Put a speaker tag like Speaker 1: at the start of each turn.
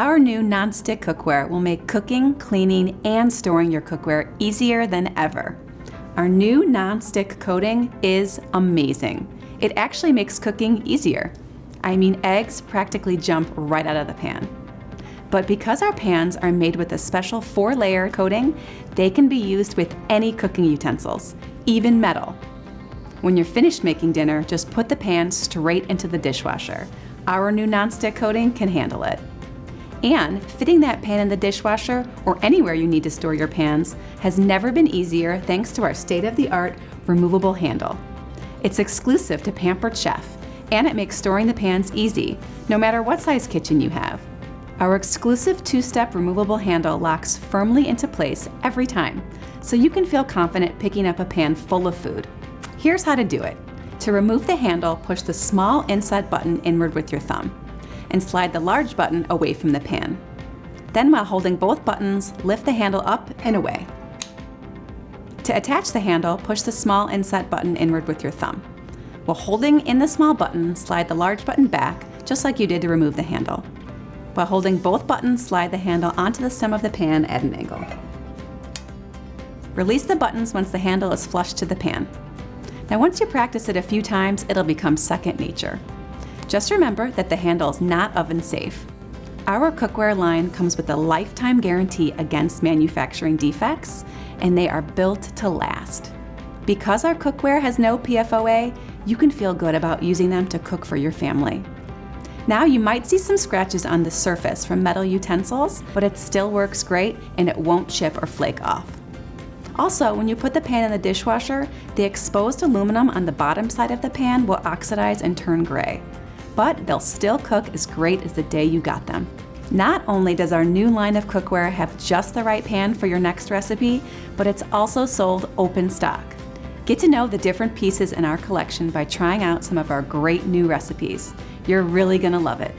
Speaker 1: Our new Nonstick Cookware will make cooking, cleaning, and storing your cookware easier than ever. Our new non-stick coating is amazing. It actually makes cooking easier. I mean, eggs practically jump right out of the pan. But because our pans are made with a special 4-layer coating, they can be used with any cooking utensils, even metal. When you're finished making dinner, just put the pan straight into the dishwasher. Our new non-stick coating can handle it. And fitting that pan in the dishwasher or anywhere you need to store your pans has never been easier thanks to our state-of-the-art removable handle. It's exclusive to Pampered Chef, and it makes storing the pans easy, no matter what size kitchen you have. Our exclusive 2-step removable handle locks firmly into place every time, so you can feel confident picking up a pan full of food. Here's how to do it. To remove the handle, push the small inside button inward with your thumb, and slide the large button away from the pan. Then, while holding both buttons, lift the handle up and away. To attach the handle, push the small inside button inward with your thumb. While holding in the small button, slide the large button back, just like you did to remove the handle. While holding both buttons, slide the handle onto the stem of the pan at an angle. Release the buttons once the handle is flush to the pan. Now, once you practice it a few times, it'll become second nature. Just remember that the handle is not oven safe. Our cookware line comes with a lifetime guarantee against manufacturing defects, and they are built to last. Because our cookware has no PFOA, you can feel good about using them to cook for your family. Now, you might see some scratches on the surface from metal utensils, but it still works great and it won't chip or flake off. Also, when you put the pan in the dishwasher, the exposed aluminum on the bottom side of the pan will oxidize and turn gray, but they'll still cook as great as the day you got them. Not only does our new line of cookware have just the right pan for your next recipe, but it's also sold open stock. Get to know the different pieces in our collection by trying out some of our great new recipes. You're really gonna love it.